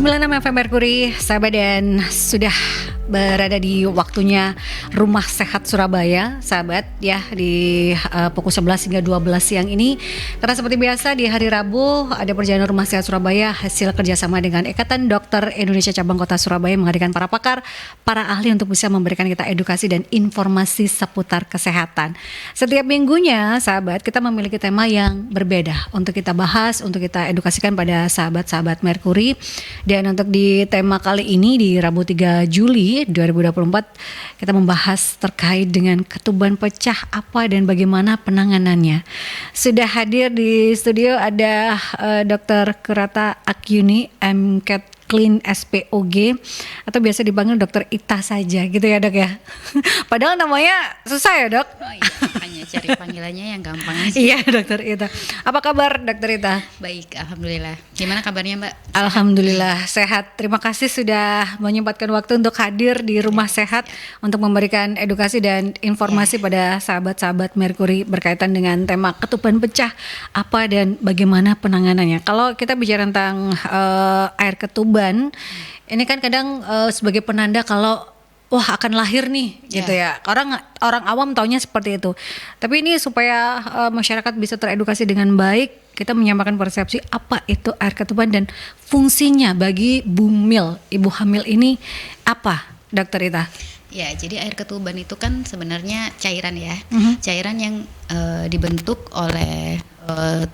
106 FM Merkuri, sahabat, dan sudah berada di waktunya Rumah Sehat Surabaya, sahabat ya, di pukul 11 hingga 12 siang ini. Karena seperti biasa di hari Rabu ada perjalanan Rumah Sehat Surabaya hasil kerjasama dengan Ikatan Dokter Indonesia Cabang Kota Surabaya menghadirkan para pakar, para ahli untuk bisa memberikan kita edukasi dan informasi seputar kesehatan. Setiap minggunya, sahabat, kita memiliki tema yang berbeda untuk kita bahas, untuk kita edukasikan pada sahabat-sahabat Merkuri. Dan untuk di tema kali ini di Rabu 3 Juli 2024 kita membahas terkait dengan ketuban pecah apa dan bagaimana penanganannya. Sudah hadir di studio ada Dr. Kurata Akyuni, MCAT Clean SPOG, atau biasa dipanggil Dokter Ita saja gitu ya, Dok ya. Padahal namanya susah ya, Dok. Oh iya, makanya cari panggilannya yang gampang aja. Iya, Dokter Ita. Apa kabar, Dokter Ita? Baik, alhamdulillah. Gimana kabarnya, Mbak? Alhamdulillah sehat. Terima kasih sudah menyempatkan waktu untuk hadir di Rumah Sehat untuk memberikan edukasi dan informasi pada sahabat-sahabat Merkuri berkaitan dengan tema ketuban pecah apa dan bagaimana penanganannya. Kalau kita bicara tentang air ketuban, ini kan kadang sebagai penanda kalau wah akan lahir nih gitu ya. Orang awam taunya seperti itu. Tapi ini supaya masyarakat bisa teredukasi dengan baik, kita menyamakan persepsi apa itu air ketuban dan fungsinya bagi bumil, ibu hamil ini apa, Dokter Ita? Ya, jadi air ketuban itu kan sebenarnya cairan ya. Cairan yang dibentuk oleh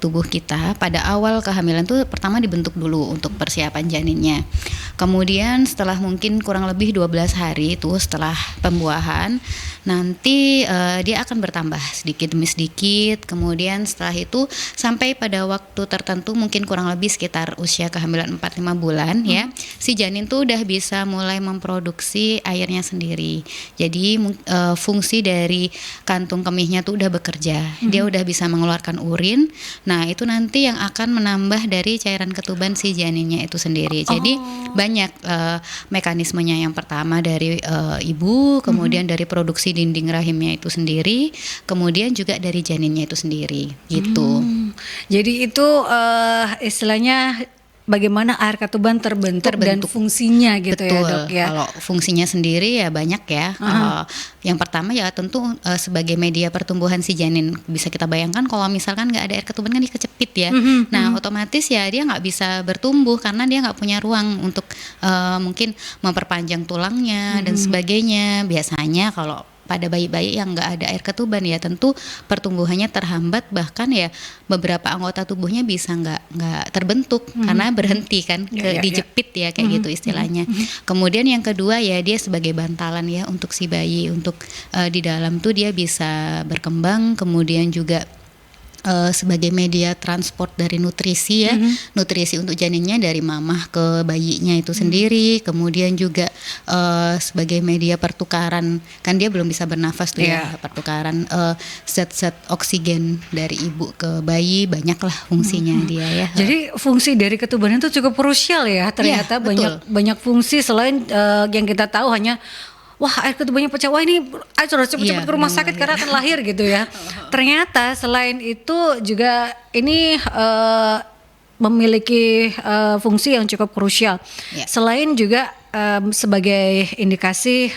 tubuh kita pada awal kehamilan tuh pertama dibentuk dulu untuk persiapan janinnya. Kemudian setelah mungkin kurang lebih 12 hari itu setelah pembuahan, nanti dia akan bertambah sedikit demi sedikit. Kemudian setelah itu sampai pada waktu tertentu mungkin kurang lebih sekitar usia kehamilan 4-5 bulan ya, si janin tuh udah bisa mulai memproduksi airnya sendiri. Jadi fungsi dari kantung kemihnya tuh udah bekerja. Dia udah bisa mengeluarkan urin. Nah, itu nanti yang akan menambah dari cairan ketuban si janinnya itu sendiri. Jadi banyak mekanismenya. Yang pertama dari ibu, kemudian dari produksi dinding rahimnya itu sendiri, kemudian juga dari janinnya itu sendiri gitu. Jadi itu istilahnya bagaimana air ketuban terbentuk dan fungsinya gitu. Betul, ya, Dok ya. Kalau fungsinya sendiri ya banyak ya. Yang pertama ya tentu sebagai media pertumbuhan si janin. Bisa kita bayangkan kalau misalkan nggak ada air ketuban kan dia kecepit ya. Nah otomatis ya dia nggak bisa bertumbuh karena dia nggak punya ruang untuk mungkin memperpanjang tulangnya dan sebagainya. Biasanya kalau pada bayi-bayi yang nggak ada air ketuban ya tentu pertumbuhannya terhambat, bahkan ya beberapa anggota tubuhnya bisa nggak terbentuk karena berhenti kan, dijepit ya kayak gitu istilahnya. Kemudian yang kedua ya dia sebagai bantalan ya untuk si bayi, untuk di dalam tuh dia bisa berkembang, kemudian juga sebagai media transport dari nutrisi ya, nutrisi untuk janinnya dari mamah ke bayinya itu sendiri. Kemudian juga sebagai media pertukaran, kan dia belum bisa bernafas tuh ya, pertukaran zat-zat oksigen dari ibu ke bayi, banyaklah fungsinya dia ya. Jadi fungsi dari ketuban itu cukup krusial ya, ternyata banyak fungsi selain yang kita tahu hanya wah air ketubannya pecah, wah ini harus cepat-cepat ke rumah sakit karena akan lahir gitu ya. Ternyata selain itu juga ini memiliki fungsi yang cukup krusial. Selain juga sebagai indikasi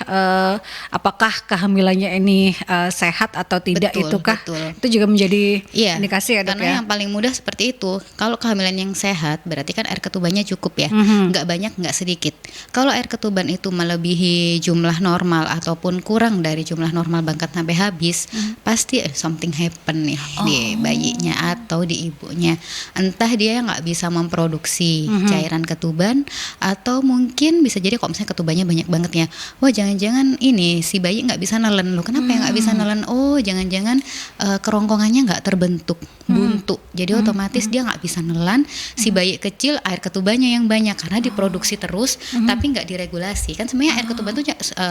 apakah kehamilannya ini sehat atau tidak, itukah itu juga menjadi indikasi ya, Dok, karena ya? yang paling mudah seperti itu. Kalau kehamilan yang sehat berarti kan air ketubannya cukup ya, nggak banyak nggak sedikit. Kalau air ketuban itu melebihi jumlah normal ataupun kurang dari jumlah normal bahkan sampai habis, pasti something happen nih di bayinya atau di ibunya. Entah dia nggak bisa memproduksi cairan ketuban, atau mungkin bisa jadi kalau misalnya ketubannya banyak banget ya, wah jangan-jangan ini si bayi nggak bisa nelen. Loh kenapa ya nggak bisa nelen? Oh jangan-jangan kerongkongannya nggak terbentuk, buntu. Jadi otomatis dia nggak bisa nelan. Si bayi kecil air ketubannya yang banyak karena diproduksi terus, tapi nggak diregulasi. Kan sebenarnya air ketuban tuh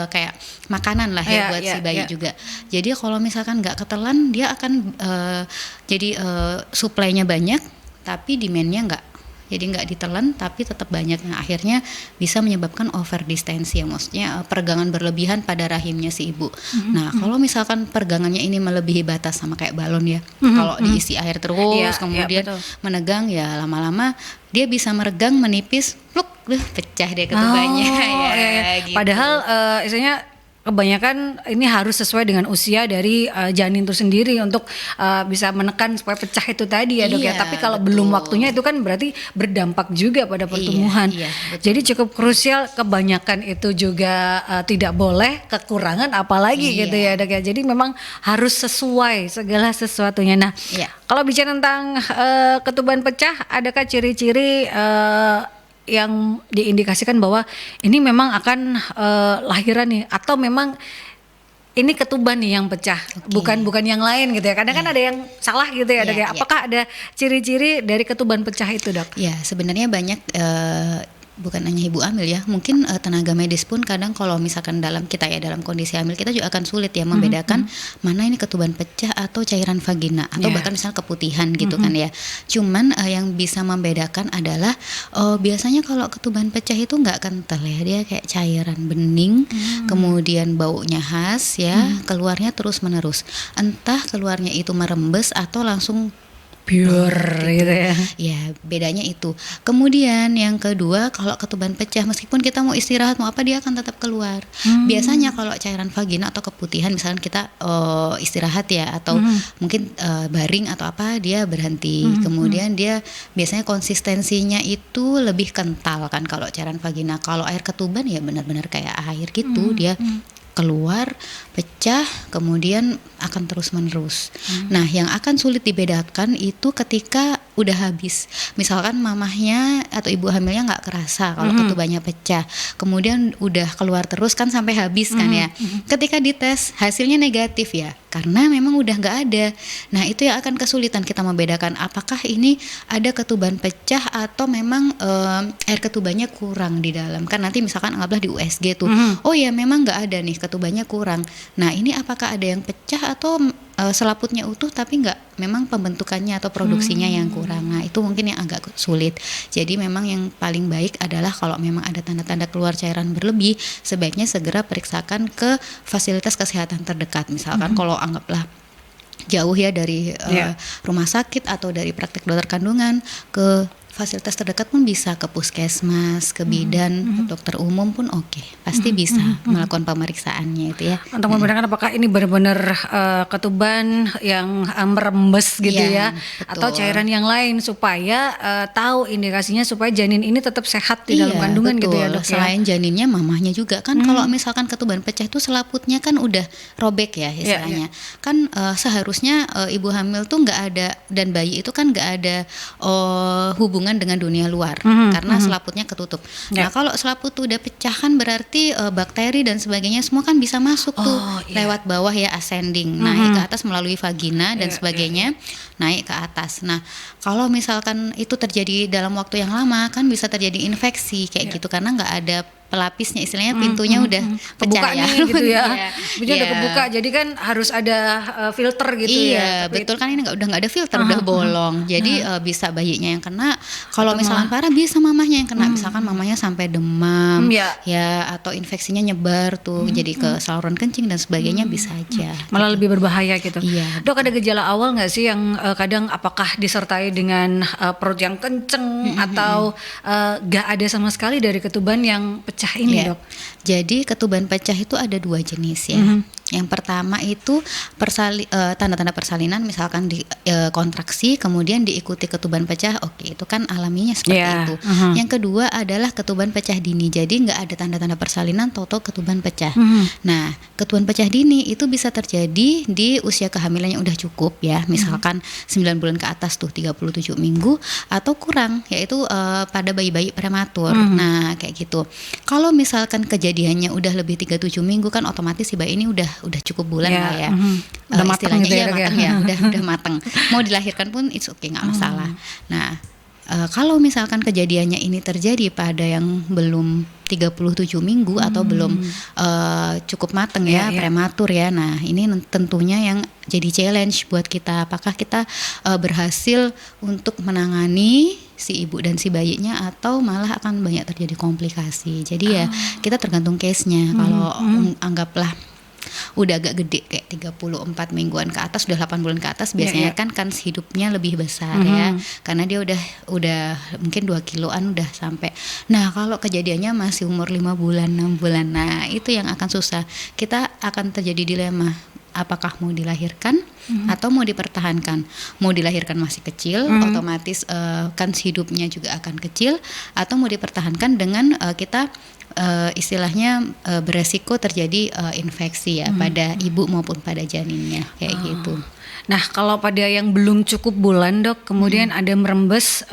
kayak makanan lah ya buat si bayi juga. Jadi kalau misalkan nggak ketelan, dia akan jadi suplainya banyak, tapi demandnya nggak. Jadi nggak ditelan tapi tetap banyak. Nah, akhirnya bisa menyebabkan overdistensi, ya, maksudnya peregangan berlebihan pada rahimnya si ibu. Nah kalau misalkan peregangannya ini melebihi batas sama kayak balon ya, kalau diisi air terus kemudian menegang ya lama-lama dia bisa meregang, menipis, pluk, pecah deh ketubannya iya. gitu. Padahal istilahnya kebanyakan ini harus sesuai dengan usia dari janin itu sendiri untuk bisa menekan supaya pecah itu tadi ya dok ya. Iya, Tapi kalau betul. belum waktunya itu kan berarti berdampak juga pada pertumbuhan. Iya, betul. Jadi cukup krusial, kebanyakan itu juga tidak boleh, kekurangan apalagi Iya. gitu ya dok ya. Jadi memang harus sesuai segala sesuatunya. Nah Iya. kalau bicara tentang ketuban pecah, adakah ciri-ciri yang diindikasikan bahwa ini memang akan lahiran nih, atau memang ini ketuban nih yang pecah, bukan yang lain gitu ya. Kadang kan ada yang salah gitu ya dok ya. Apakah ada ciri-ciri dari ketuban pecah itu dok? Ya sebenarnya banyak, bukan hanya ibu hamil ya, mungkin tenaga medis pun kadang kalau misalkan dalam kondisi hamil, kita juga akan sulit ya membedakan mana ini ketuban pecah atau cairan vagina atau bahkan misalnya keputihan gitu kan ya. Cuman yang bisa membedakan adalah biasanya kalau ketuban pecah itu nggak kental ya, dia kayak cairan bening, kemudian baunya khas ya, keluarnya terus menerus, entah keluarnya itu merembes atau langsung Pure gitu ya. Ya bedanya itu. Kemudian yang kedua, kalau ketuban pecah meskipun kita mau istirahat mau apa, dia akan tetap keluar. Biasanya kalau cairan vagina atau keputihan, misalkan kita istirahat ya, atau mungkin baring atau apa, dia berhenti. Kemudian dia biasanya konsistensinya itu lebih kental kan kalau cairan vagina. Kalau air ketuban ya benar-benar kayak air gitu, dia keluar, pecah, kemudian akan terus menerus. Nah, yang akan sulit dibedakan itu ketika udah habis. Misalkan mamahnya atau ibu hamilnya nggak kerasa kalau ketubannya pecah, kemudian udah keluar terus kan sampai habis kan ya. Ketika dites hasilnya negatif ya, karena memang udah nggak ada. Nah, itu yang akan kesulitan kita membedakan apakah ini ada ketuban pecah atau memang air ketubannya kurang di dalam. Kan nanti misalkan anggaplah di USG tuh, oh ya memang nggak ada nih, ketubannya kurang. Nah, ini apakah ada yang pecah atau selaputnya utuh tapi nggak, memang pembentukannya atau produksinya yang kurang. Nah, itu mungkin yang agak sulit. Jadi memang yang paling baik adalah kalau memang ada tanda-tanda keluar cairan berlebih, sebaiknya segera periksakan ke fasilitas kesehatan terdekat. Misalkan kalau anggaplah jauh ya dari rumah sakit atau dari praktik dokter kandungan, ke fasilitas terdekat pun bisa, ke puskesmas, ke bidan, dokter umum pun pasti bisa melakukan pemeriksaannya itu ya. Untuk membedakan apakah ini benar-benar ketuban yang merembes gitu ya, betul. atau cairan yang lain, supaya tahu indikasinya supaya janin ini tetap sehat di dalam kandungan betul. gitu ya dok. Selain janinnya, mamahnya juga kan. Kalau misalkan ketuban pecah itu selaputnya kan udah robek ya istilahnya. Kan seharusnya ibu hamil tuh nggak ada, dan bayi itu kan nggak ada hubungan dengan dunia luar karena selaputnya ketutup. Nah, kalau selaput udah pecah kan berarti bakteri dan sebagainya semua kan bisa masuk tuh lewat bawah ya, ascending, naik ke atas melalui vagina dan sebagainya, naik ke atas. Nah, kalau misalkan itu terjadi dalam waktu yang lama kan bisa terjadi infeksi kayak gitu, karena nggak ada pelapisnya, istilahnya pintunya udah pecah kebuka ya. nih gitu ya. Pintunya udah Iya. kebuka, jadi kan harus ada filter gitu ya. Iya, betul kan, ini udah nggak ada filter, udah bolong. Jadi bisa bayinya yang kena. Kalau misalkan parah bisa mamahnya yang kena. Misalkan mamahnya sampai demam, ya atau infeksinya nyebar tuh, jadi ke saluran kencing dan sebagainya, bisa aja. Malah lebih berbahaya gitu. Iya. Dok, ada gejala awal nggak sih yang kadang apakah disertai dengan perut yang kenceng atau nggak ada sama sekali dari ketuban yang pecah ini dok? Jadi ketuban pecah itu ada dua jenis ya. Yang pertama itu tanda-tanda persalinan, misalkan di kontraksi kemudian diikuti ketuban pecah, itu kan alaminya seperti itu. Yang kedua adalah ketuban pecah dini. Jadi nggak ada tanda-tanda persalinan, toto ketuban pecah. Nah, ketuban pecah dini itu bisa terjadi di usia kehamilan yang udah cukup ya, misalkan 9 bulan ke atas tuh, 37 minggu atau kurang, yaitu pada bayi-bayi prematur. Nah, kayak gitu. Kalau misalkan kejadiannya udah lebih 37 minggu kan otomatis si bayi ini udah cukup bulan lah ya. Udah matang gitu ya, matang ya, udah matang. Mau dilahirkan pun it's okay, nggak masalah. Nah, kalau misalkan kejadiannya ini terjadi pada yang belum 37 minggu atau belum cukup matang ya, prematur ya. Nah, ini tentunya yang jadi challenge buat kita. Apakah kita berhasil untuk menangani si ibu dan si bayinya, atau malah akan banyak terjadi komplikasi. Jadi ya kita tergantung case-nya. Kalau anggaplah udah agak gede kayak 34 mingguan ke atas, udah 8 bulan ke atas biasanya kan kans hidupnya lebih besar ya, karena dia udah mungkin 2 kiloan udah sampai. Nah kalau kejadiannya masih umur 5 bulan 6 bulan, nah itu yang akan susah. Kita akan terjadi dilema, apakah mau dilahirkan atau mau dipertahankan. Mau dilahirkan masih kecil, otomatis kans hidupnya juga akan kecil, atau mau dipertahankan dengan kita istilahnya beresiko terjadi infeksi ya pada ibu maupun pada janinnya kayak gitu. Nah kalau pada yang belum cukup bulan dok, kemudian ada merembes,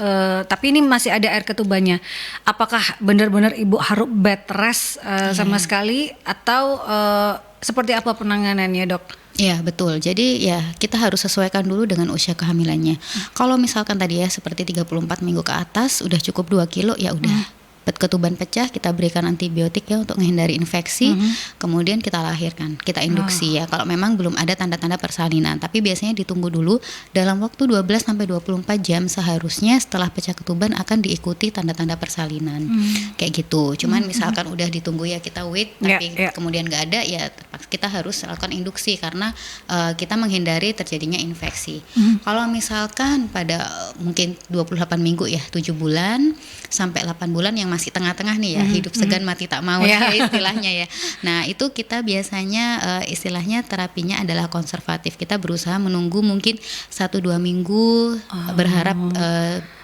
tapi ini masih ada air ketubannya, apakah benar-benar ibu harus bed rest sama sekali, atau seperti apa penanganannya dok? Ya betul, jadi ya kita harus sesuaikan dulu dengan usia kehamilannya. Kalau misalkan tadi ya seperti 34 minggu ke atas udah cukup 2 kilo ya udah. Ketuban pecah, kita berikan antibiotik ya untuk menghindari infeksi, kemudian kita lahirkan, kita induksi ya kalau memang belum ada tanda-tanda persalinan. Tapi biasanya ditunggu dulu dalam waktu 12-24 jam seharusnya setelah pecah ketuban akan diikuti tanda-tanda persalinan kayak gitu. Cuman misalkan udah ditunggu ya kita wait tapi kemudian gak ada ya kita harus lakukan induksi karena kita menghindari terjadinya infeksi. Kalau misalkan pada mungkin 28 minggu ya, 7 bulan sampai 8 bulan yang masih tengah-tengah nih ya, hidup segan mati tak mau ya istilahnya ya. Nah itu kita biasanya istilahnya terapinya adalah konservatif. Kita berusaha menunggu mungkin 1-2 minggu, berharap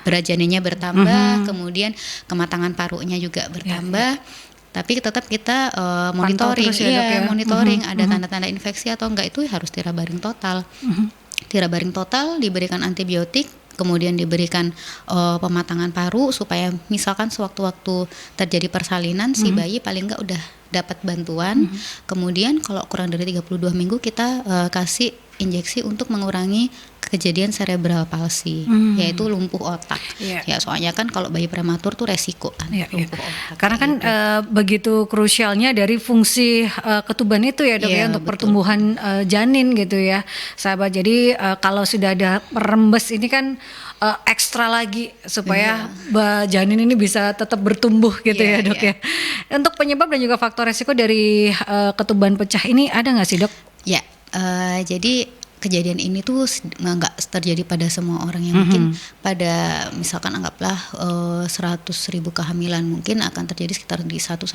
berat janinnya bertambah, kemudian kematangan parunya juga bertambah. Tapi tetap kita monitoring, monitoring ada tanda-tanda infeksi atau enggak, itu harus tirabaring total. Tirabaring total, diberikan antibiotik, kemudian diberikan pematangan paru supaya misalkan sewaktu-waktu terjadi persalinan si bayi paling enggak udah dapat bantuan. Kemudian kalau kurang dari 32 minggu kita kasih injeksi untuk mengurangi kejadian cerebral palsy, yaitu lumpuh otak. Ya soalnya kan kalau bayi prematur tuh resiko kan lumpuh otak. Karena kan begitu krusialnya dari fungsi ketuban itu ya dok ya untuk pertumbuhan janin gitu ya sahabat. Jadi kalau sudah ada merembes ini kan ekstra lagi supaya janin ini bisa tetap bertumbuh gitu ya dok ya. Untuk penyebab dan juga faktor resiko dari ketuban pecah ini ada nggak sih dok? Ya, jadi kejadian ini tuh nggak terjadi pada semua orang yang mungkin pada misalkan anggaplah 100.000 kehamilan mungkin akan terjadi sekitar di 1-3%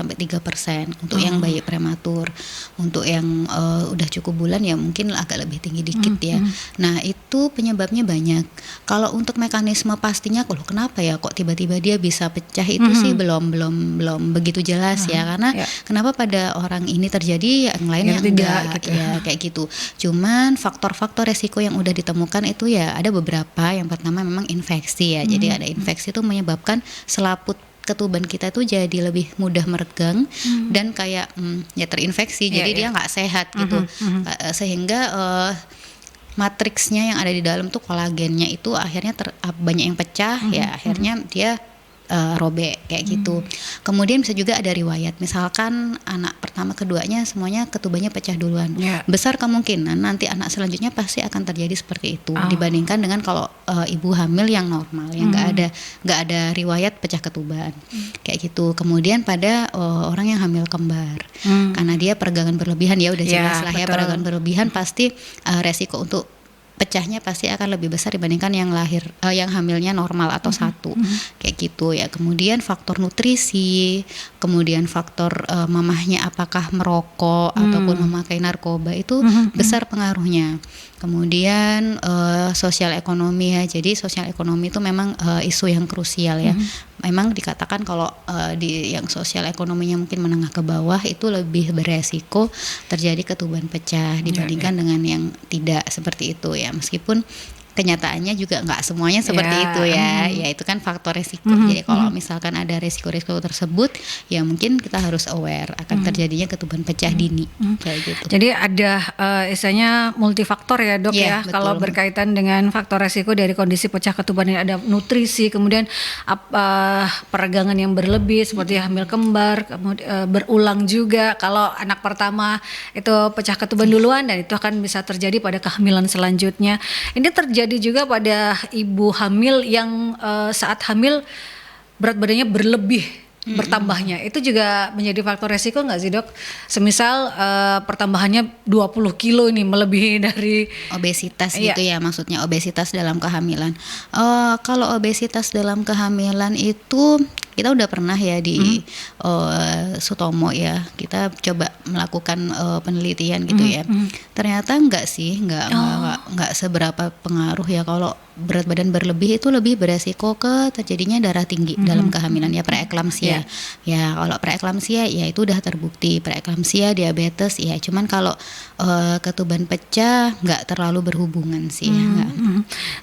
untuk yang bayi prematur. Untuk yang udah cukup bulan ya mungkin agak lebih tinggi dikit ya. Nah itu penyebabnya banyak. Kalau untuk mekanisme pastinya kalau kenapa ya kok tiba-tiba dia bisa pecah itu sih belum begitu jelas ya, karena kenapa pada orang ini terjadi yang lainnya enggak gitu. Ya kayak gitu. Cuman faktor resiko yang udah ditemukan itu ya ada beberapa. Yang pertama memang infeksi ya. Jadi ada infeksi itu menyebabkan selaput ketuban kita itu jadi lebih mudah meregang dan kayak ya terinfeksi. Jadi dia nggak sehat gitu. Sehingga matriksnya yang ada di dalam tuh kolagennya itu akhirnya banyak yang pecah ya, akhirnya dia robek kayak gitu. Kemudian bisa juga ada riwayat, misalkan anak pertama keduanya semuanya ketubannya pecah duluan. Besar kemungkinan nanti anak selanjutnya pasti akan terjadi seperti itu dibandingkan dengan kalau ibu hamil yang normal yang nggak ada riwayat pecah ketuban kayak gitu. Kemudian pada orang yang hamil kembar karena dia peregangan berlebihan ya udah jelas lah ya, peregangan berlebihan pasti resiko untuk pecahnya pasti akan lebih besar dibandingkan yang hamilnya normal atau satu kayak gitu ya. Kemudian faktor nutrisi, kemudian faktor mamahnya apakah merokok ataupun memakai narkoba itu besar pengaruhnya. Kemudian sosial ekonomi ya, jadi sosial ekonomi itu memang isu yang krusial ya. Memang dikatakan kalau di yang sosial ekonominya mungkin menengah ke bawah itu lebih beresiko terjadi ketuban pecah dibandingkan dengan yang tidak seperti itu ya. Meskipun kenyataannya juga nggak semuanya seperti itu ya. Ya itu kan faktor resiko. Jadi kalau misalkan ada resiko-resiko tersebut, ya mungkin kita harus aware akan terjadinya ketuban pecah dini kayak gitu. Jadi ada istilahnya multifaktor ya dok ya. Kalau berkaitan dengan faktor resiko dari kondisi pecah ketuban ini ada nutrisi, kemudian peregangan yang berlebih seperti hamil kembar, kemudian berulang juga kalau anak pertama itu pecah ketuban duluan dan itu akan bisa terjadi pada kehamilan selanjutnya. Ini terjadi juga pada ibu hamil yang saat hamil berat badannya berlebih bertambahnya itu juga menjadi faktor resiko nggak sih dok? Semisal pertambahannya 20 kilo ini melebihi dari obesitas Iya. gitu ya, maksudnya obesitas dalam kehamilan. Kalau obesitas dalam kehamilan itu kita udah pernah ya di Sutomo ya, kita coba melakukan penelitian gitu ya. Ternyata enggak sih, enggak seberapa pengaruh ya. Kalau berat badan berlebih itu lebih beresiko ke terjadinya darah tinggi dalam kehamilan ya, preeklamsia. Ya kalau preeklamsia ya itu udah terbukti, preeklamsia, diabetes ya. Cuman kalau ketuban pecah nggak terlalu berhubungan sih.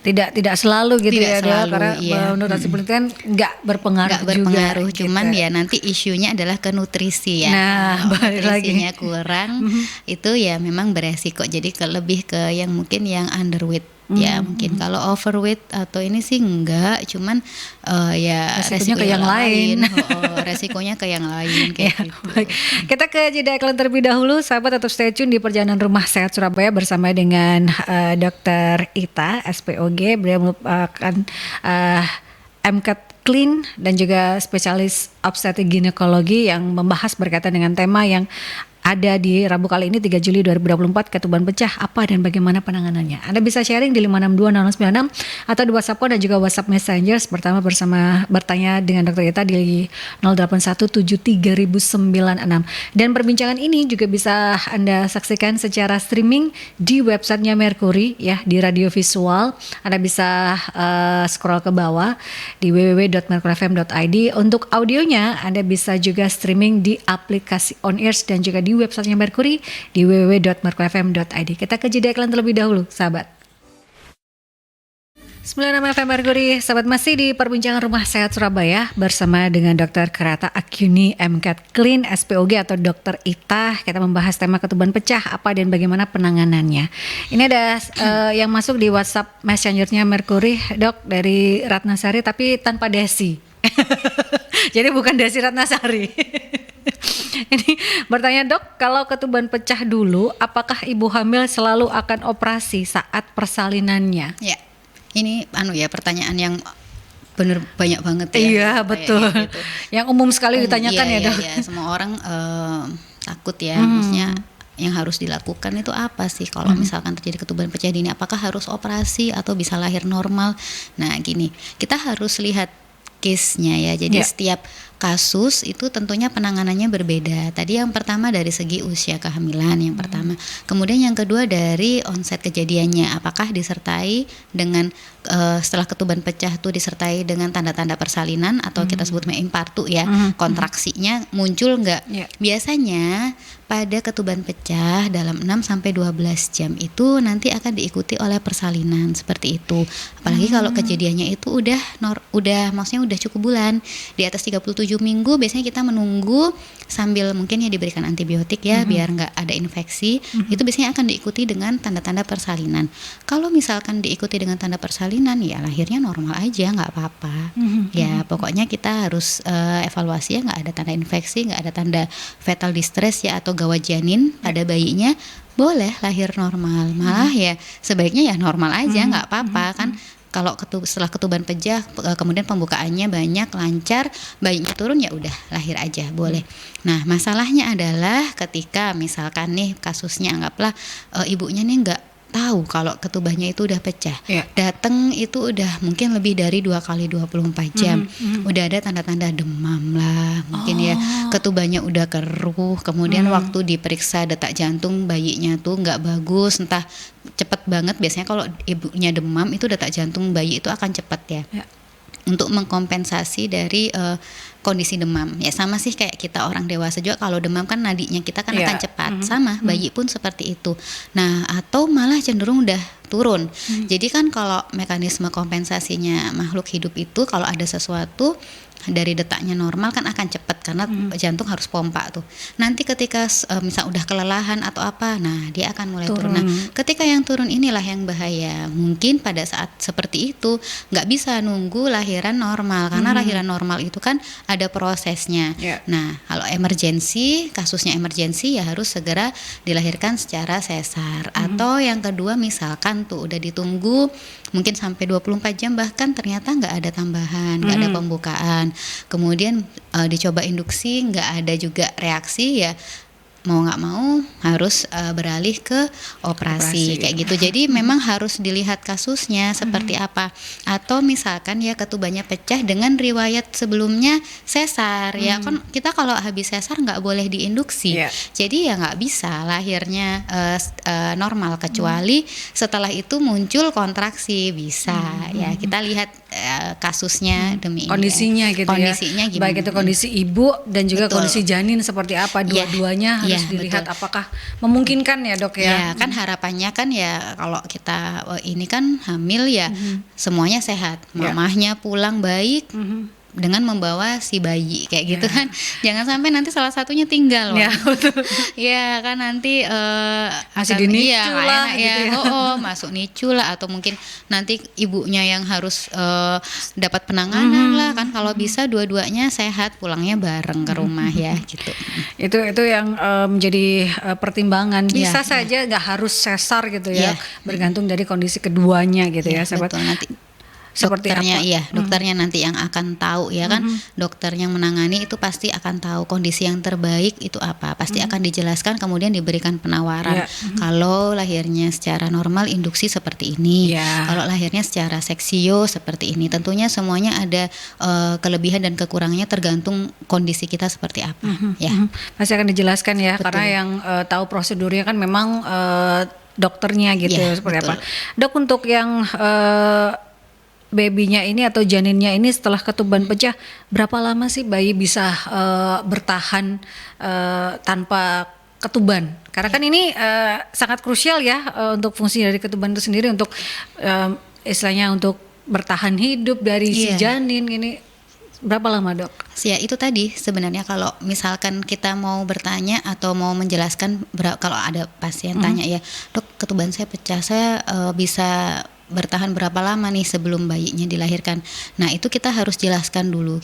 Tidak selalu gitu Tidak ya dok, selalu, karena iya. menurut hasil penelitian nggak berpengaruh Nggak berpengaruh, juga, cuman gitu. ya nanti isunya adalah ke nutrisi ya. Nah, Kalau balik lagi. nutrisinya kurang itu ya memang beresiko, jadi lebih ke yang mungkin yang underweight ya, mungkin kalau overweight atau ini sih enggak, cuman ya Resikonya ke yang lain. resikonya ke yang lain kayak Ya, gitu. baik. Kita ke jeda iklan terlebih dahulu, sahabat, tetap stay tune di perjalanan Rumah Sehat Surabaya bersama dengan Dr. Ita, SPOG. Beliau merupakan MCAT Clean dan juga spesialis obstetrik ginekologi yang membahas berkaitan dengan tema yang ada di Rabu kali ini 3 Juli 2024, ketuban pecah apa dan bagaimana penanganannya. Anda bisa sharing di 5620096 atau di WhatsApp dan juga WhatsApp Messenger bersama bertanya dengan Dr. Ita di 08173096. Dan perbincangan ini juga bisa Anda saksikan secara streaming di websitenya Mercury ya, di radio visual. Anda bisa scroll ke bawah di www.mercuryfm.id. Untuk audionya Anda bisa juga streaming di aplikasi On Ears dan juga di websitenya Mercury di www.mercuryfm.id. Kita ke jeda iklan terlebih dahulu, sahabat. 96 FM Mercury, sahabat, masih di perbincangan Rumah Sehat Surabaya bersama dengan Dr. Kerata Akyuni MCAT Clean SPOG atau Dr. Ita. Kita membahas tema ketuban pecah apa dan bagaimana penanganannya. Ini ada yang masuk di WhatsApp Messenger-nya Mercury, Dok, dari Ratnasari tapi tanpa Desi. Jadi bukan Desi Ratnasari. Ini bertanya, Dok, kalau ketuban pecah dulu, apakah ibu hamil selalu akan operasi saat persalinannya? Ya, ini pertanyaan yang bener banyak banget ya. Iya, betul. Gitu. Yang umum sekali ditanyakan iya, ya, Dok. Iya, semua orang takut ya, maksudnya yang harus dilakukan itu apa sih kalau misalkan terjadi ketuban pecah dini? Apakah harus operasi atau bisa lahir normal? Nah, gini, kita harus lihat case-nya ya. Jadi setiap kasus itu tentunya penanganannya berbeda. Tadi yang pertama dari segi usia kehamilan yang pertama. Kemudian yang kedua dari onset kejadiannya, apakah disertai dengan setelah ketuban pecah itu disertai dengan tanda-tanda persalinan atau kita sebut impartu ya, kontraksinya muncul enggak? Biasanya pada ketuban pecah dalam 6 sampai 12 jam itu nanti akan diikuti oleh persalinan seperti itu. Apalagi kalau kejadiannya itu udah maksudnya udah cukup bulan, di atas 37 minggu biasanya kita menunggu sambil mungkin ya diberikan antibiotik ya biar nggak ada infeksi. Itu biasanya akan diikuti dengan tanda-tanda persalinan. Kalau misalkan diikuti dengan tanda persalinan ya lahirnya normal aja, nggak apa-apa. Ya pokoknya kita harus evaluasi ya, nggak ada tanda infeksi, nggak ada tanda fetal distress ya atau gawat janin pada bayinya, boleh lahir normal. Malah ya sebaiknya ya normal aja, nggak apa-apa kan. Kalau setelah ketuban pecah kemudian pembukaannya banyak, lancar, bayinya turun ya udah lahir aja boleh. Nah masalahnya adalah ketika misalkan nih kasusnya anggaplah ibunya nih nggak tahu kalau ketubannya itu udah pecah, datang itu udah mungkin lebih dari 2 kali 24 jam, udah ada tanda-tanda demam lah, mungkin ya ketubannya udah keruh, kemudian waktu diperiksa detak jantung bayinya tuh nggak bagus, entah cepet banget. Biasanya kalau ibunya demam itu detak jantung bayi itu akan cepat ya. Untuk mengkompensasi dari kondisi demam ya, sama sih kayak kita orang dewasa juga, kalau demam kan nadinya kita kan akan cepat, sama bayi pun seperti itu. Nah atau malah cenderung udah turun. Jadi kan kalau mekanisme kompensasinya makhluk hidup itu kalau ada sesuatu dari detaknya normal kan akan cepat karena jantung harus pompa tuh. Nanti ketika misal udah kelelahan atau apa, nah dia akan mulai turun. Nah ketika yang turun inilah yang bahaya. Mungkin pada saat seperti itu nggak bisa nunggu lahiran normal karena lahiran normal itu kan ada prosesnya. Nah kalau emergensi, kasusnya emergensi ya harus segera dilahirkan secara sesar. Atau yang kedua misalkan tuh udah ditunggu mungkin sampai 24 jam bahkan ternyata nggak ada tambahan, nggak ada pembukaan. dilahirkan. Kemudian dicoba induksi, nggak ada juga reaksi, ya mau nggak mau harus beralih ke operasi kayak gitu. Jadi memang harus dilihat kasusnya seperti apa. Atau misalkan ya ketubannya pecah dengan riwayat sebelumnya sesar, ya kan kita kalau habis sesar nggak boleh diinduksi. Jadi ya nggak bisa lahirnya normal, kecuali setelah itu muncul kontraksi bisa. Ya kita lihat kasusnya demi kondisinya gitu kondisinya ya. Gimana? Baik itu kondisi ibu dan juga kondisi janin seperti apa, dua-duanya harus dilihat betul. apakah memungkinkan ya dok ya. Ya kan harapannya kan ya kalau kita ini kan hamil ya semuanya sehat, mamahnya pulang baik dengan membawa si bayi kayak gitu kan. Jangan sampai nanti salah satunya tinggal. Ya kan nanti masih di NICU lah gitu ya. Masuk NICU lah, atau mungkin nanti ibunya yang harus dapat penanganan lah kan. Kalau bisa dua-duanya sehat pulangnya bareng ke rumah ya gitu. Itu yang menjadi pertimbangan. Bisa saja nggak harus sesar gitu ya, bergantung dari kondisi keduanya gitu ya sahabat. Betul, nanti seperti dokternya apa? Dokternya nanti yang akan tahu ya kan. Dokter yang menangani itu pasti akan tahu kondisi yang terbaik itu apa, pasti akan dijelaskan, kemudian diberikan penawaran. Kalau lahirnya secara normal induksi seperti ini, kalau lahirnya secara seksio seperti ini. Tentunya semuanya ada kelebihan dan kekurangannya tergantung kondisi kita seperti apa. Pasti akan dijelaskan ya. Betul. Karena yang tahu prosedurnya kan memang dokternya gitu seperti apa. Dok, untuk yang babynya ini atau janinnya ini setelah ketuban pecah, berapa lama sih bayi bisa bertahan tanpa ketuban? Karena kan ini sangat krusial ya untuk fungsi dari ketuban itu sendiri, untuk istilahnya untuk bertahan hidup dari si janin ini. Berapa lama dok? Ya itu tadi sebenarnya kalau misalkan kita mau bertanya atau mau menjelaskan, kalau ada pasien tanya ya, dok ketuban saya pecah, saya bisa bertahan berapa lama nih sebelum bayinya dilahirkan. Nah itu kita harus jelaskan dulu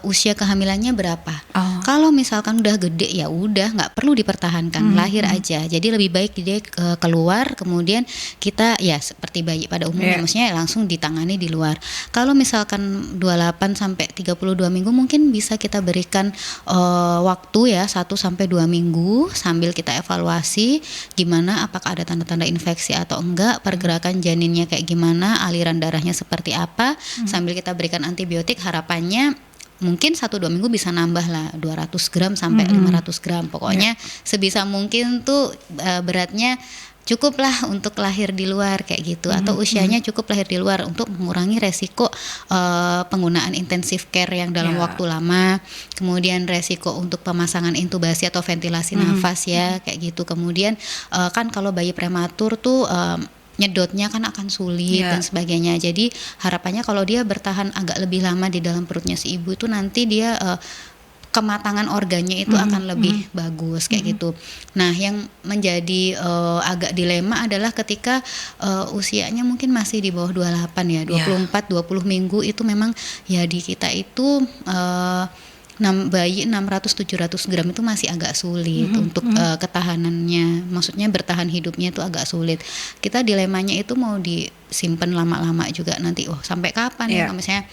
usia kehamilannya berapa. Kalau misalkan udah gede ya udah nggak perlu dipertahankan, lahir aja. Jadi lebih baik dia keluar, kemudian kita ya seperti bayi pada umumnya, maksudnya langsung ditangani di luar. Kalau misalkan 28 sampai 32 minggu mungkin bisa kita berikan waktu ya 1 sampai 2 minggu sambil kita evaluasi gimana, apakah ada tanda-tanda infeksi atau enggak, pergerakan janinnya kayak gimana, aliran darahnya seperti apa, sambil kita berikan antibiotik. Harapannya mungkin 1-2 minggu bisa nambah lah 200 gram sampai 500 gram. Pokoknya sebisa mungkin tuh beratnya cukup lah untuk lahir di luar kayak gitu, atau usianya cukup lahir di luar untuk mengurangi resiko penggunaan intensive care yang dalam waktu lama, kemudian resiko untuk pemasangan intubasi atau ventilasi nafas ya kayak gitu. Kemudian kan kalau bayi prematur tuh nyedotnya kan akan sulit dan sebagainya. Jadi harapannya kalau dia bertahan agak lebih lama di dalam perutnya si ibu itu nanti dia kematangan organnya itu akan lebih bagus kayak gitu. Nah, yang menjadi agak dilema adalah ketika usianya mungkin masih di bawah 28 ya, 24-20 minggu itu memang ya di kita itu bayi 600-700 gram itu masih agak sulit untuk ketahanannya, maksudnya bertahan hidupnya itu agak sulit. Kita dilemanya itu mau disimpan lama-lama juga nanti, sampai kapan ya, misalnya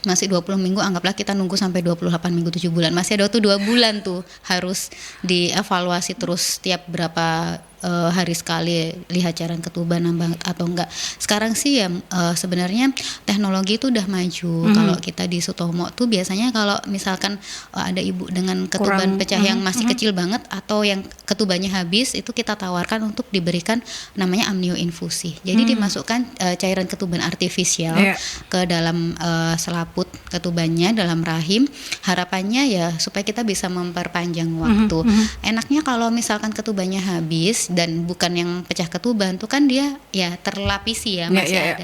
masih 20 minggu, anggaplah kita nunggu sampai 28 minggu 7 bulan, masih ada waktu 2 bulan tuh harus dievaluasi terus tiap berapa hari sekali lihat cairan ketuban nambah atau enggak. Sekarang sih ya sebenarnya teknologi itu udah maju. Kalau kita di Sutomo tuh biasanya kalau misalkan ada ibu dengan ketuban pecah yang masih kecil banget atau yang ketubannya habis, itu kita tawarkan untuk diberikan namanya amnioinfusi. Jadi dimasukkan cairan ketuban artifisial ke dalam selaput ketubannya dalam rahim. Harapannya ya supaya kita bisa memperpanjang waktu. Enaknya kalau misalkan ketubannya habis dan bukan yang pecah ketuban tuh kan dia ya terlapisi ya, masih ada.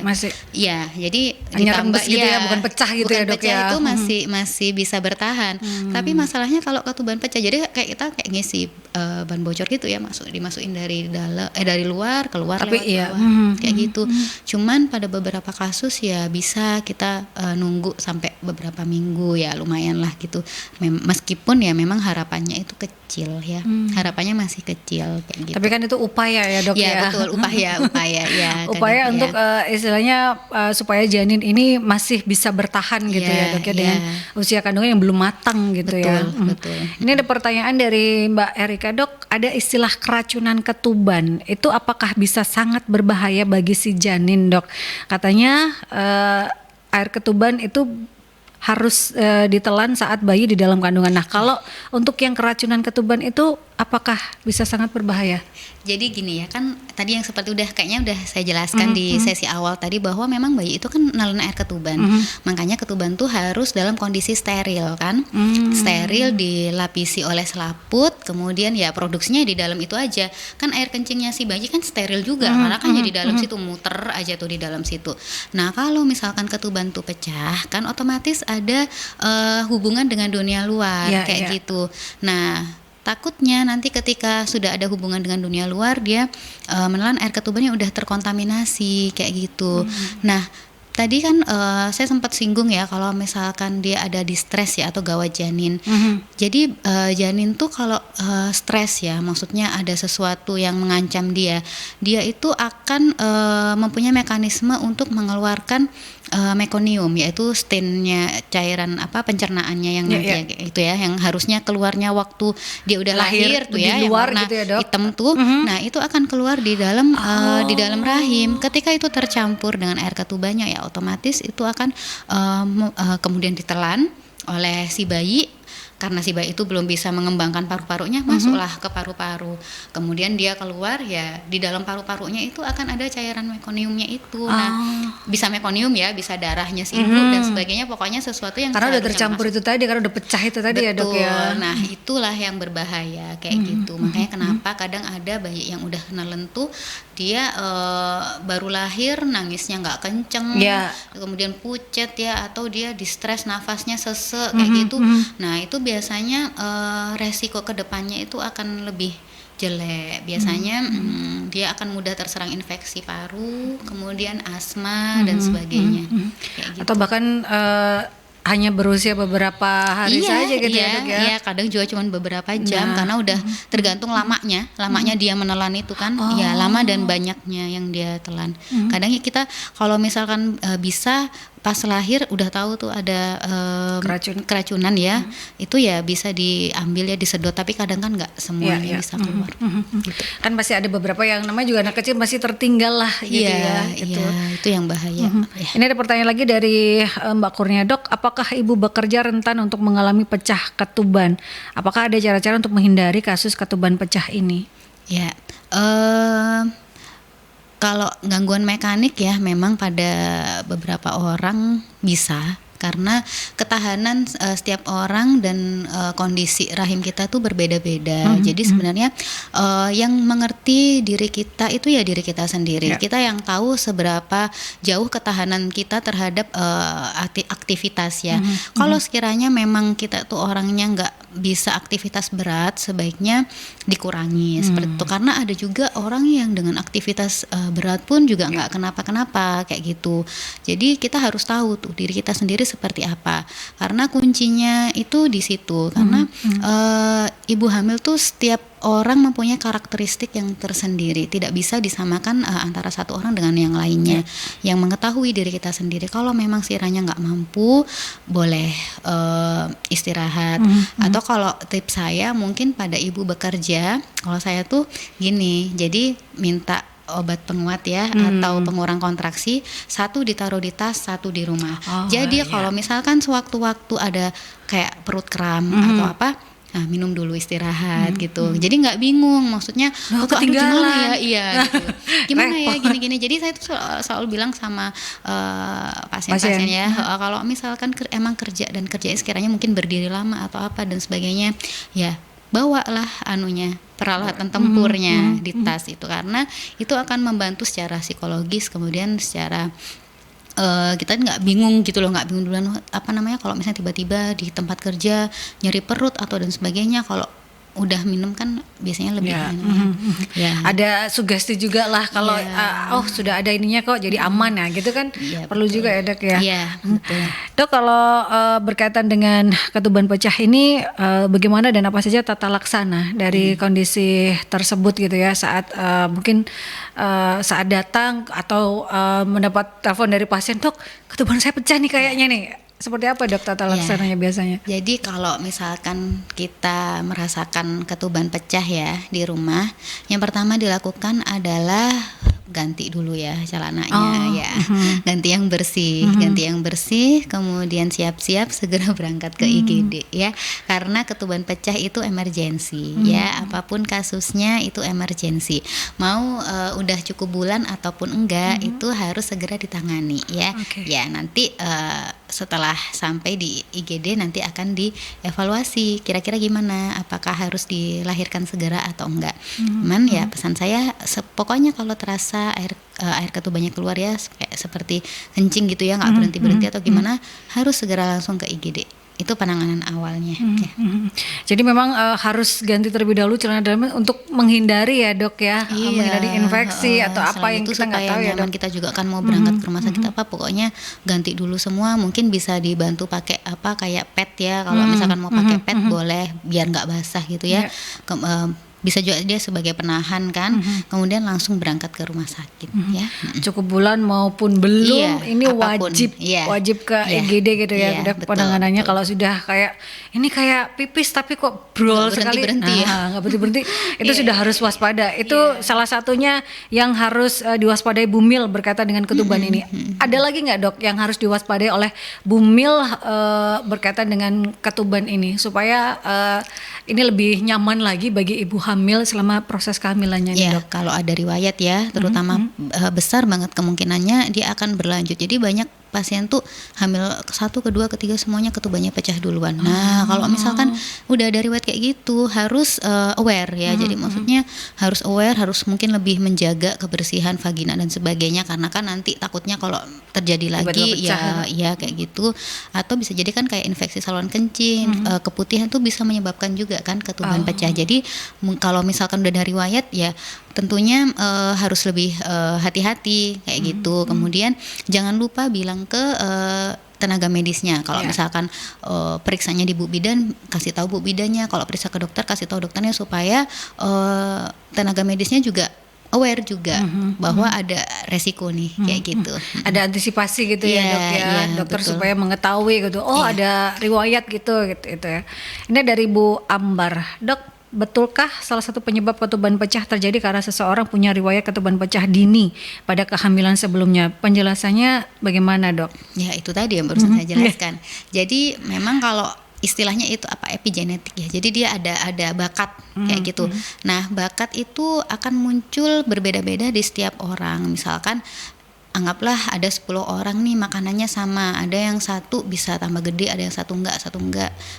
Jadi ditambah gitu ya, bukan pecah gitu ya, Dok ya. Itu masih bisa bertahan. Tapi masalahnya kalau ketuban pecah, jadi kayak kita kayak ngisi ban bocor gitu ya, dimasukin dari dalam dari luar keluar lewat bawah kayak gitu. Cuman pada beberapa kasus ya bisa kita nunggu sampai beberapa minggu ya, lumayan lah gitu. Meskipun ya memang harapannya itu kecil ya. Harapannya masih kecil kayak gitu. Tapi kan itu upaya ya dok ya. Betul, upaya ya. Upaya untuk istilahnya supaya janin ini masih bisa bertahan gitu ya dok ya dengan usia kandungan yang belum matang gitu ya. Betul. Ini ada pertanyaan dari Mbak Erika, dok, ada istilah keracunan ketuban, itu apakah bisa sangat berbahaya bagi si janin dok? Katanya air ketuban itu harus ditelan saat bayi di dalam kandungan. Nah, kalau untuk yang keracunan ketuban itu apakah bisa sangat berbahaya? Jadi gini ya, kan tadi yang seperti kayaknya udah saya jelaskan di sesi awal tadi bahwa memang bayi itu kan nelen air ketuban. Makanya ketuban tuh harus dalam kondisi steril kan. Steril, dilapisi oleh selaput, kemudian ya produksinya di dalam itu aja. Kan air kencingnya si bayi kan steril juga karena kan jadi di dalam situ, muter aja tuh di dalam situ. Nah, kalau misalkan ketuban tuh pecah kan otomatis ada hubungan dengan dunia luar gitu. Nah, takutnya nanti ketika sudah ada hubungan dengan dunia luar dia menelan air ketubannya udah terkontaminasi kayak gitu. Nah, tadi kan saya sempat singgung ya kalau misalkan dia ada distres ya atau gawat janin. Jadi janin tuh kalau stres ya, maksudnya ada sesuatu yang mengancam dia itu akan mempunyai mekanisme untuk mengeluarkan mekonium, yaitu stinnya, cairan pencernaannya yang nanti itu ya, yang harusnya keluarnya waktu dia udah lahir tuh ya, yang warna gitu ya, hitam tuh. Nah, itu akan keluar di dalam rahim. Ketika itu tercampur dengan air ketubannya ya otomatis itu akan kemudian ditelan oleh si bayi. Karena si bayi itu belum bisa mengembangkan paru-parunya, masuklah ke paru-paru. Kemudian dia keluar ya, di dalam paru-parunya itu akan ada cairan mekoniumnya itu. Nah, bisa mekonium ya, bisa darahnya si ibu dan sebagainya. Pokoknya sesuatu yang karena udah tercampur itu tadi, karena udah pecah itu tadi. Betul. Ya dok ya. Nah, itulah yang berbahaya kayak gitu. Makanya kenapa kadang ada bayi yang udah nelen tuh dia baru lahir nangisnya nggak kenceng, kemudian pucet ya, atau dia distres nafasnya sesek kayak gitu. Nah, itu biasanya resiko kedepannya itu akan lebih jelek. Biasanya dia akan mudah terserang infeksi paru, kemudian asma dan sebagainya. Kayak gitu. Atau bahkan hanya berusia beberapa hari saja gitu ya dok ya? Iya, kadang juga cuma beberapa jam karena udah tergantung lamanya dia menelan itu kan, ya lama dan banyaknya yang dia telan. Kadang kita kalau misalkan bisa pas lahir udah tahu tuh ada keracunan ya, itu ya bisa diambil ya, disedot, tapi kadang kan nggak semuanya bisa keluar. Gitu. Kan pasti ada beberapa yang namanya juga anak kecil masih tertinggal lah gitu ya. Itu yang bahaya. Ini ada pertanyaan lagi dari Mbak Kurnia, dok, apakah ibu bekerja rentan untuk mengalami pecah ketuban? Apakah ada cara-cara untuk menghindari kasus ketuban pecah ini? Ya, kalau gangguan mekanik ya memang pada beberapa orang bisa, karena ketahanan setiap orang dan kondisi rahim kita tuh berbeda-beda. Jadi sebenarnya yang mengerti diri kita itu ya diri kita sendiri. Kita yang tahu seberapa jauh ketahanan kita terhadap aktivitas ya. Kalau sekiranya memang kita tuh orangnya nggak bisa aktivitas berat, sebaiknya dikurangi seperti itu. Karena ada juga orang yang dengan aktivitas berat pun juga nggak kenapa-kenapa kayak gitu. Jadi kita harus tahu tuh diri kita sendiri seperti apa, karena kuncinya itu di situ. Karena ibu hamil tuh setiap orang mempunyai karakteristik yang tersendiri, tidak bisa disamakan antara satu orang dengan yang lainnya. Yang mengetahui diri kita sendiri, kalau memang sekiranya nggak mampu, boleh istirahat. Atau kalau tips saya mungkin pada ibu bekerja, kalau saya tuh gini, jadi minta obat penguat ya, atau pengurang kontraksi, satu ditaruh di tas, satu di rumah. Jadi kalau misalkan sewaktu-waktu ada kayak perut kram atau apa, nah minum dulu, istirahat gitu. Jadi nggak bingung, maksudnya ketinggalan. Gimana ya, gitu. Gimana ya gini-gini. Jadi saya tuh selalu bilang sama pasien-pasien ya, kalau misalkan emang kerja dan kerjanya sekiranya mungkin berdiri lama atau apa dan sebagainya, ya bawalah peralatan tempurnya di tas itu, karena itu akan membantu secara psikologis, kemudian secara kita nggak bingung gitu loh, nggak bingung duluan kalau misalnya tiba-tiba di tempat kerja nyeri perut atau dan sebagainya. Kalau udah minum kan biasanya lebih Ya, ya. ada sugesti juga lah kalau Ya. oh sudah ada ininya kok jadi aman ya gitu kan, Iya, perlu betul. juga ya dok ya. Iya, betul. Dok, kalau berkaitan dengan ketuban pecah ini bagaimana dan apa saja tata laksana dari kondisi tersebut gitu ya saat mungkin saat datang atau mendapat telepon dari pasien, dok ketuban saya pecah nih kayaknya nih. Seperti apa dok tata Ya. laksananya biasanya? Jadi kalau misalkan kita merasakan ketuban pecah ya di rumah, yang pertama dilakukan adalah ganti dulu ya celananya ya. Ganti yang bersih, kemudian siap-siap segera berangkat ke IGD ya. Karena ketuban pecah itu emergensi ya, apapun kasusnya itu emergensi. Mau udah cukup bulan ataupun enggak, itu harus segera ditangani ya. Oke. Ya, nanti setelah sampai di IGD nanti akan dievaluasi kira-kira gimana, apakah harus dilahirkan segera atau enggak. Cuman ya pesan saya pokoknya kalau terasa air ketubannya keluar ya kayak seperti kencing gitu ya, nggak berhenti-berhenti atau gimana, harus segera langsung ke IGD. Itu penanganan awalnya. Ya. Jadi memang harus ganti terlebih dahulu celana dalamnya untuk menghindari ya dok ya, menghindari infeksi atau apa selain yang itu kita nggak supaya tahu ya nyaman, dok. kita juga kan mau berangkat ke rumah sakit apa, pokoknya ganti dulu semua. Mungkin bisa dibantu pakai apa kayak pad ya, kalau misalkan mau pakai pad boleh biar nggak basah gitu ya. Bisa juga dia sebagai penahan kan, kemudian langsung berangkat ke rumah sakit ya. Cukup bulan maupun belum, Iya, ini apapun. wajib ke Iya. IGD gitu ya. Iya, Udah betul, penanganannya betul. kalau sudah kayak ini kayak pipis tapi kok brol Nggak sekali, berhenti-berhenti ya. nggak berhenti itu Iya. sudah harus waspada. Itu salah satunya yang harus diwaspadai bumil berkaitan dengan ketuban ini. Ada lagi nggak dok yang harus diwaspadai oleh bumil berkaitan dengan ketuban ini supaya ini lebih nyaman lagi bagi ibu hamil selama proses kehamilannya nih Ya, dok? kalau ada riwayat ya, terutama besar banget kemungkinannya dia akan berlanjut. Jadi banyak pasien tuh hamil ke-1, ke-2, ke-3 semuanya ketubannya pecah duluan. Nah, kalau misalkan udah ada riwayat kayak gitu harus aware ya. Jadi maksudnya harus aware, harus mungkin lebih menjaga kebersihan vagina dan sebagainya, karena kan nanti takutnya kalau terjadi lagi Tiba-tiba pecah. ya kayak gitu, atau bisa jadi kan kayak infeksi saluran kencing, keputihan tuh bisa menyebabkan juga kan ketuban pecah. Jadi kalau misalkan udah ada riwayat ya tentunya harus lebih hati-hati kayak gitu. Kemudian jangan lupa bilang ke tenaga medisnya. Kalau misalkan periksanya di Bu Bidan, kasih tahu Bu Bidannya. Kalau periksa ke dokter, kasih tahu dokternya supaya tenaga medisnya juga aware juga bahwa ada resiko nih kayak gitu. Ada antisipasi gitu ya Iya, dok ya, iya, dokter betul. supaya mengetahui gitu. Oh ada riwayat gitu itu ya. Ini dari Bu Ambar, dok. Betulkah salah satu penyebab ketuban pecah terjadi karena seseorang punya riwayat ketuban pecah dini pada kehamilan sebelumnya? Penjelasannya bagaimana dok? Ya itu tadi yang barusan saya jelaskan. Jadi memang kalau istilahnya itu apa epigenetik ya. Jadi dia ada bakat kayak gitu. Nah, bakat itu akan muncul berbeda-beda di setiap orang. Misalkan anggaplah ada 10 orang nih makanannya sama, ada yang satu bisa tambah gede, ada yang satu enggak,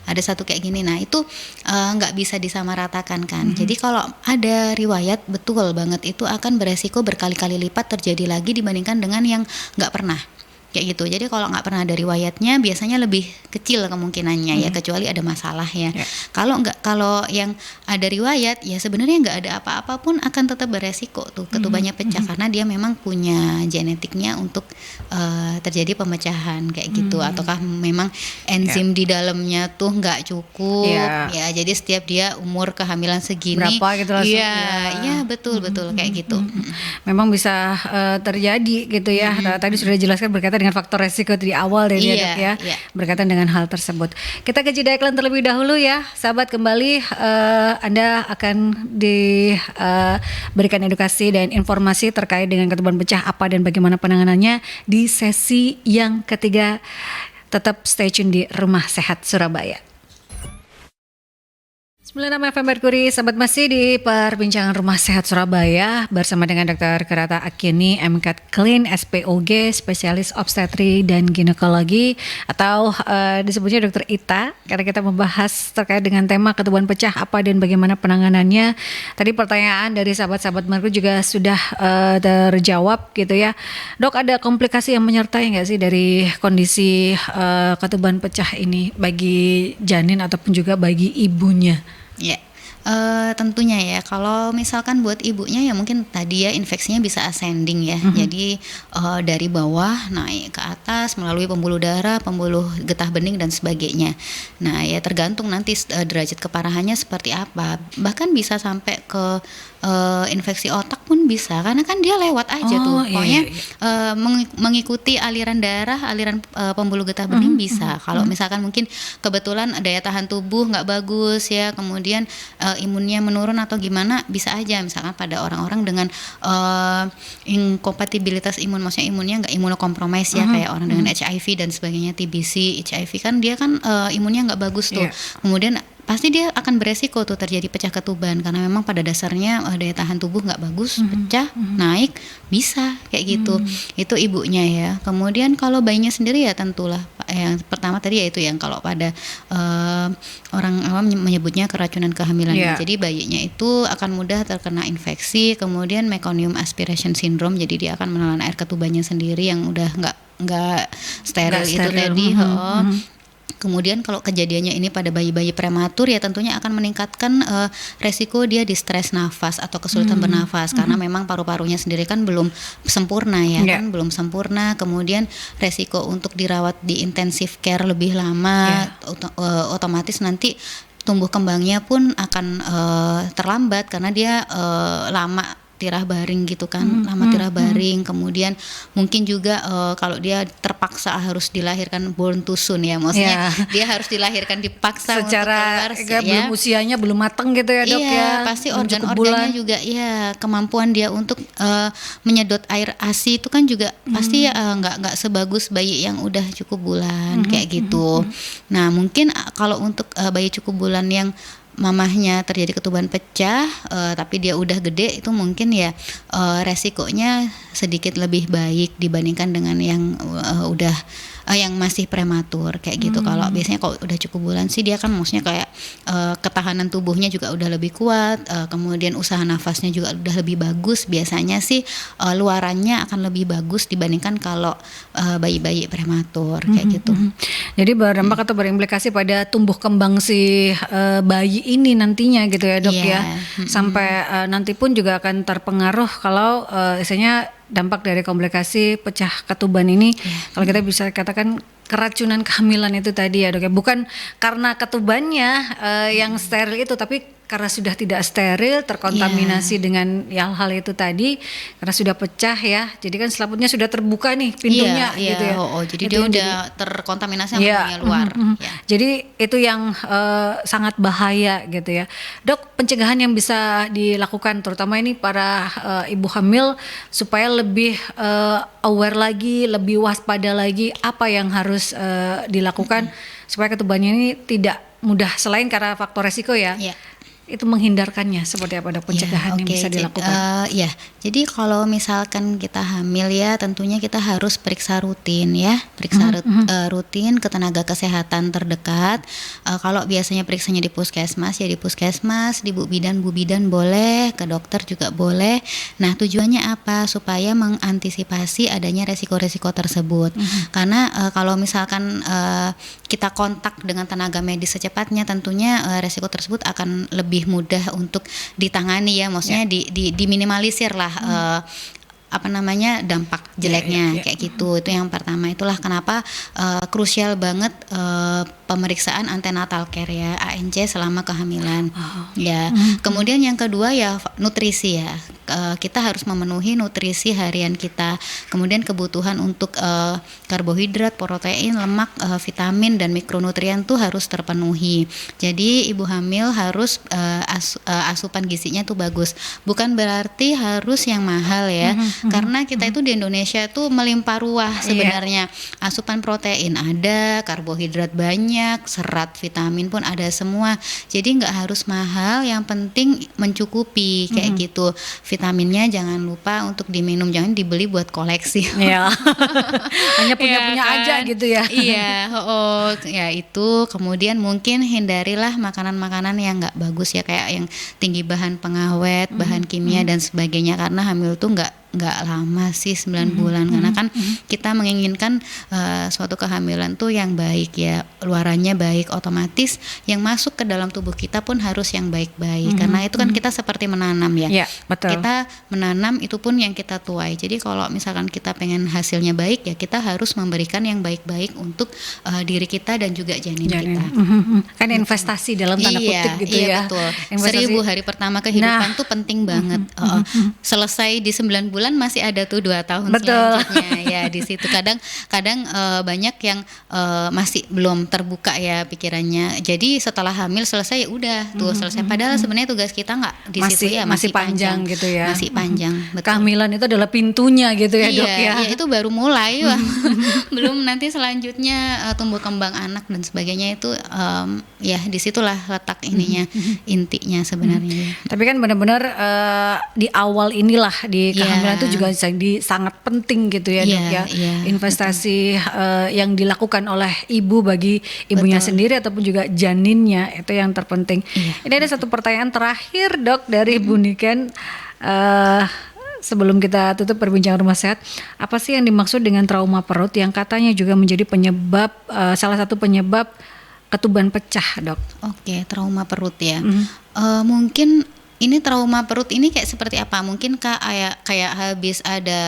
ada satu kayak gini. Nah itu nggak bisa disamaratakan kan. Jadi kalau ada riwayat, betul banget itu akan beresiko berkali-kali lipat terjadi lagi dibandingkan dengan yang nggak pernah kayak gitu. Jadi kalau nggak pernah ada riwayatnya biasanya lebih kecil kemungkinannya ya, kecuali ada masalah ya. Kalau yang ada riwayat ya sebenarnya nggak ada apa-apa pun akan tetap beresiko tuh ketubannya pecah, karena dia memang punya genetiknya untuk terjadi pemecahan kayak gitu. Ataukah memang enzim di dalamnya tuh nggak cukup ya, jadi setiap dia umur kehamilan segini Berapa gitu langsung, ya betul kayak gitu. Memang bisa terjadi gitu ya. Tadi sudah dijelaskan berkaitan dengan faktor resiko di awal dari Iya, dok ya, iya. berkaitan dengan hal tersebut. Kita ke jeda iklan terlebih dahulu ya, sahabat. Kembali Anda akan diberikan edukasi dan informasi terkait dengan ketuban pecah apa dan bagaimana penanganannya di sesi yang ketiga. Tetap stay tune di Rumah Sehat Surabaya. 96 FM Merkuri, sahabat, masih di perbincangan Rumah Sehat Surabaya bersama dengan Dr. Kerata Akini, MCAT Clean, SPOG, spesialis obstetri dan ginekologi, atau disebutnya Dr. Ita, karena kita membahas terkait dengan tema ketuban pecah apa dan bagaimana penanganannya. Tadi pertanyaan dari sahabat-sahabat Merkuri juga sudah terjawab gitu ya. Dok, ada komplikasi yang menyertai nggak sih dari kondisi ketuban pecah ini bagi janin ataupun juga bagi ibunya? Ya, Tentunya ya, kalau misalkan buat ibunya ya mungkin tadi ya infeksinya bisa ascending ya. Jadi dari bawah naik ke atas melalui pembuluh darah, pembuluh getah bening dan sebagainya. Nah ya tergantung nanti derajat keparahannya seperti apa. Bahkan bisa sampai ke infeksi otak pun bisa, karena kan dia lewat aja tuh. Pokoknya mengikuti aliran darah, aliran pembuluh getah bening bisa. Kalau misalkan mungkin kebetulan daya tahan tubuh nggak bagus ya, kemudian imunnya menurun atau gimana, bisa aja misalkan pada orang-orang dengan inkompatibilitas imun, maksudnya imunnya nggak imunokompromis ya, kayak orang dengan HIV dan sebagainya, TBC, HIV kan dia kan imunnya nggak bagus tuh. Kemudian pasti dia akan beresiko tuh terjadi pecah ketuban, karena memang pada dasarnya daya tahan tubuh nggak bagus, pecah, naik, bisa kayak gitu. Itu ibunya ya. Kemudian kalau bayinya sendiri ya tentulah yang pertama tadi yaitu yang kalau pada orang awam menyebutnya keracunan kehamilan. Jadi bayinya itu akan mudah terkena infeksi, kemudian meconium aspiration syndrome, jadi dia akan menelan air ketubannya sendiri yang udah nggak steril itu tadi. Kemudian kalau kejadiannya ini pada bayi-bayi prematur ya tentunya akan meningkatkan resiko dia distres nafas atau kesulitan bernafas, karena memang paru-parunya sendiri kan belum sempurna ya, kan belum sempurna. Kemudian resiko untuk dirawat di intensive care lebih lama, otomatis nanti tumbuh kembangnya pun akan terlambat karena dia lama tirah baring gitu kan, lama tirah baring. Kemudian mungkin juga kalau dia terpaksa harus dilahirkan born too soon ya, maksudnya dia harus dilahirkan dipaksa secara untuk keluar belum usianya belum matang gitu ya dok ya. Pasti organ-organnya juga ya, kemampuan dia untuk menyedot air ASI itu kan juga pasti nggak sebagus bayi yang udah cukup bulan kayak gitu. Nah mungkin kalau untuk bayi cukup bulan yang mamahnya terjadi ketuban pecah tapi dia udah gede, itu mungkin ya resikonya sedikit lebih baik dibandingkan dengan yang udah yang masih prematur kayak gitu. Kalau biasanya kalau udah cukup bulan sih dia kan maksudnya kayak ketahanan tubuhnya juga udah lebih kuat, kemudian usaha nafasnya juga udah lebih bagus. Biasanya sih luarannya akan lebih bagus dibandingkan kalau bayi-bayi prematur kayak gitu. Jadi berdampak atau berimplikasi pada tumbuh kembang si bayi ini nantinya gitu ya dok ya. Sampai nanti pun juga akan terpengaruh kalau istilahnya dampak dari komplikasi pecah ketuban ini. Kalau kita bisa katakan keracunan kehamilan itu tadi ya dok ya, bukan karena ketubannya yang steril itu, tapi karena sudah tidak steril, terkontaminasi dengan hal-hal itu tadi, karena sudah pecah ya, jadi kan selaputnya sudah terbuka nih pintunya gitu ya. Jadi itu dia udah terkontaminasi sama dunia luar. Jadi itu yang sangat bahaya gitu ya. Dok, pencegahan yang bisa dilakukan terutama ini para ibu hamil supaya lebih aware lagi, lebih waspada lagi, apa yang harus dilakukan supaya ketubannya ini tidak mudah, selain karena faktor resiko ya. Itu menghindarkannya seperti apa dok, pencegahan yang bisa dilakukan? Jadi kalau misalkan kita hamil ya tentunya kita harus periksa rutin ya, rutin ke tenaga kesehatan terdekat. Kalau biasanya periksanya di puskesmas ya di puskesmas, di bu bidan boleh, ke dokter juga boleh. Nah tujuannya apa? Supaya mengantisipasi adanya resiko-resiko tersebut. Karena kalau misalkan kita kontak dengan tenaga medis secepatnya, tentunya resiko tersebut akan lebih mudah untuk ditangani ya, maksudnya diminimalisir lah dampak jeleknya kayak gitu. Itu yang pertama. Itulah kenapa krusial banget pemeriksaan antenatal care ya, ANC selama kehamilan. Kemudian yang kedua ya nutrisi ya. Kita harus memenuhi nutrisi harian kita. Kemudian kebutuhan untuk karbohidrat, protein, lemak, vitamin dan mikronutrien tuh harus terpenuhi. Jadi ibu hamil harus asupan gizinya tuh bagus. Bukan berarti harus yang mahal ya. Karena kita itu di Indonesia tuh melimpah ruah sebenarnya. Asupan protein ada, karbohidrat banyak, serat, vitamin pun ada semua. Jadi nggak harus mahal, yang penting mencukupi kayak gitu. Vitaminnya jangan lupa untuk diminum, jangan dibeli buat koleksi. Hanya punya aja gitu ya. Ya itu. Kemudian mungkin hindarilah makanan-makanan yang nggak bagus ya, kayak yang tinggi bahan pengawet, bahan kimia dan sebagainya, karena hamil tuh nggak nggak lama sih 9 bulan karena kan kita menginginkan suatu kehamilan tuh yang baik ya, luarannya baik, otomatis yang masuk ke dalam tubuh kita pun harus yang baik-baik karena itu kan kita seperti menanam ya. Betul. Kita menanam itu pun yang kita tuai. Jadi kalau misalkan kita pengen hasilnya baik ya kita harus memberikan yang baik-baik untuk diri kita dan juga janin kita. Kan investasi dalam tanda kutip gitu ya. Betul. 1000 hari pertama kehidupan tuh penting banget. Selesai di 9 bulan masih ada tuh 2 tahun selanjutnya ya di situ. Kadang banyak yang masih belum terbuka ya pikirannya. Jadi setelah hamil selesai ya udah tuh selesai. Padahal sebenarnya tugas kita nggak di situ ya, masih panjang gitu ya. Masih panjang. Betul. Kehamilan itu adalah pintunya gitu ya, Dok ya. Iya, itu baru mulai. Belum nanti selanjutnya tumbuh kembang anak dan sebagainya itu ya disitulah letak ininya intinya sebenarnya. Tapi kan benar-benar di awal inilah di kehamilan itu juga sangat penting gitu ya, Dok ya. Investasi yang dilakukan oleh ibu bagi ibunya sendiri ataupun juga janinnya itu yang terpenting. Ini ada satu pertanyaan terakhir, Dok, dari Bu Niken. Sebelum kita tutup perbincangan rumah sehat, apa sih yang dimaksud dengan trauma perut yang katanya juga menjadi penyebab salah satu penyebab ketuban pecah, Dok? Oke, trauma perut ya. Mungkin ini trauma perut ini kayak seperti apa? Mungkin kayak habis ada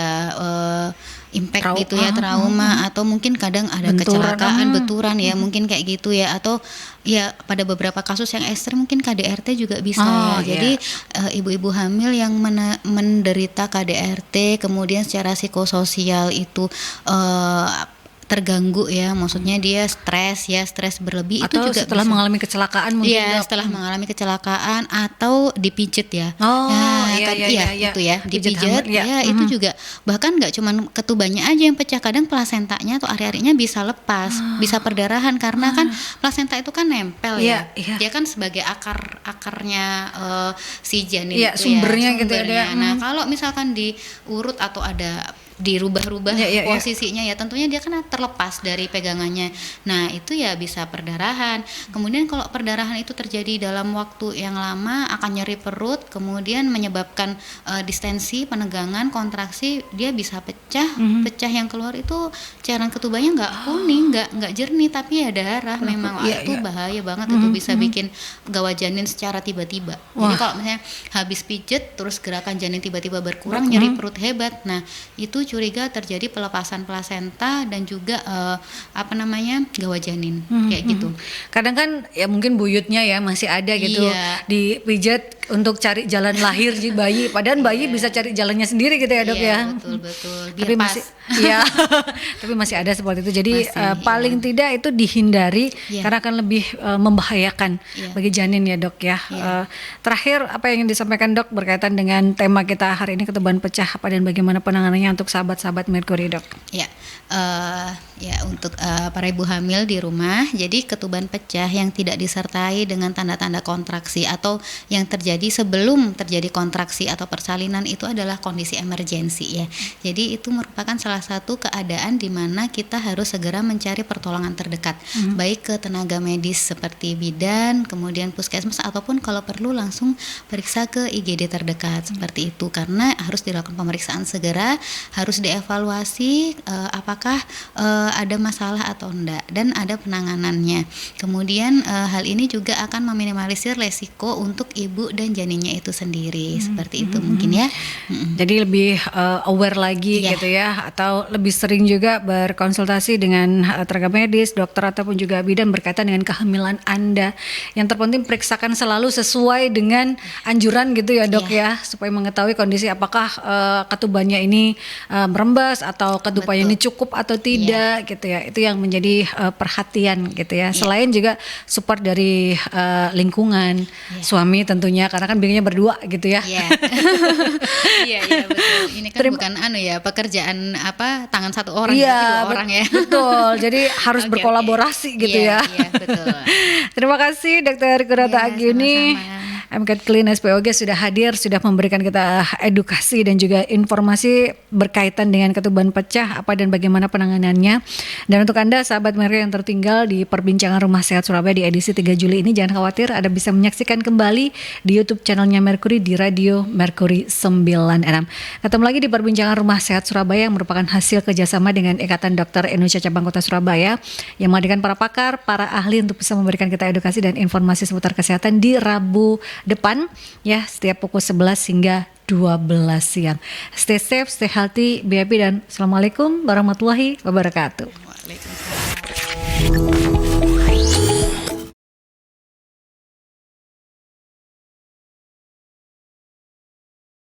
impact gitu ya, trauma atau mungkin kadang ada kecelakaan, benturan ya, mungkin kayak gitu ya, atau ya pada beberapa kasus yang ekstrem mungkin KDRT juga bisa ya. Jadi ibu-ibu hamil yang menderita KDRT kemudian secara psikososial itu terganggu ya, maksudnya dia stres berlebih atau itu juga setelah mengalami kecelakaan mungkin. Iya, setelah mengalami kecelakaan atau dipijet ya. Itu ya, dipijet itu juga bahkan nggak cuman ketubannya aja yang pecah, kadang plasentanya atau ari-arinya bisa lepas, bisa perdarahan karena kan plasenta itu kan nempel ya. Dia kan sebagai akarnya si janin itu sumbernya ya, gitu ya. Nah, kalau misalkan diurut atau ada dirubah-rubah posisinya ya tentunya dia kan terlepas dari pegangannya. Nah itu ya bisa perdarahan. Kemudian kalau perdarahan itu terjadi dalam waktu yang lama akan nyeri perut, kemudian menyebabkan distensi, penegangan, kontraksi, dia bisa pecah. Pecah yang keluar itu cairan ketubannya nggak kuning, nggak jernih tapi ya darah. Memang itu bahaya banget, itu bisa bikin gawat janin secara tiba-tiba. Jadi kalau misalnya habis pijet terus gerakan janin tiba-tiba berkurang, nyeri perut hebat. Nah itu curiga terjadi pelepasan plasenta dan juga gawat janin kayak gitu. Kadang kan ya mungkin buyutnya ya masih ada gitu, dipijat untuk cari jalan lahir di bayi, padahal bayi bisa cari jalannya sendiri gitu ya, Dok ya. Betul. Tapi tapi masih ada seperti itu. Jadi paling tidak itu dihindari karena akan lebih membahayakan bagi janin ya, Dok ya. Terakhir apa yang ingin disampaikan, Dok, berkaitan dengan tema kita hari ini, ketuban pecah, apa dan bagaimana penanganannya untuk sahabat-sahabat Mercury, Dok? Untuk para ibu hamil di rumah, jadi ketuban pecah yang tidak disertai dengan tanda-tanda kontraksi atau yang terjadi sebelum terjadi kontraksi atau persalinan itu adalah kondisi emergensi ya. Jadi itu merupakan salah satu keadaan di mana kita harus segera mencari pertolongan terdekat, baik ke tenaga medis seperti bidan, kemudian puskesmas, ataupun kalau perlu langsung periksa ke IGD terdekat seperti itu, karena harus dilakukan pemeriksaan segera, harus dievaluasi apakah ada masalah atau enggak dan ada penanganannya. Kemudian hal ini juga akan meminimalisir resiko untuk ibu dan janinnya itu sendiri seperti itu mungkin ya. Jadi lebih aware lagi gitu ya, atau lebih sering juga berkonsultasi dengan tenaga medis, dokter ataupun juga bidan berkaitan dengan kehamilan Anda. Yang terpenting periksakan selalu sesuai dengan anjuran gitu ya, Dok ya, supaya mengetahui kondisi apakah ketubannya ini merembas atau ketubannya ini cukup atau tidak gitu ya. Itu yang menjadi perhatian gitu ya. Selain juga support dari lingkungan, suami tentunya, karena kan bikinnya berdua gitu ya. Iya betul. Ini kan bukan pekerjaan tangan satu orang, dua orang ya. Betul. Jadi harus berkolaborasi gitu ya. Iya betul. Terima kasih Dr. Kurata Agiuni. MCAT Clean SPOG sudah hadir, sudah memberikan kita edukasi dan juga informasi berkaitan dengan ketuban pecah, apa dan bagaimana penanganannya. Dan untuk Anda sahabat Mercury yang tertinggal di perbincangan Rumah Sehat Surabaya di edisi 3 Juli ini, jangan khawatir, Anda bisa menyaksikan kembali di YouTube channelnya Mercury di Radio Mercury 96. Ketemu lagi di perbincangan Rumah Sehat Surabaya yang merupakan hasil kerjasama dengan Ikatan Dokter Indonesia Cabang Kota Surabaya yang menghadirkan para pakar, para ahli untuk bisa memberikan kita edukasi dan informasi seputar kesehatan di Rabu depan ya, setiap pukul 11 hingga 12 siang. Stay safe, stay healthy, be happy, dan Assalamualaikum warahmatullahi wabarakatuh. Waalaikumsalam.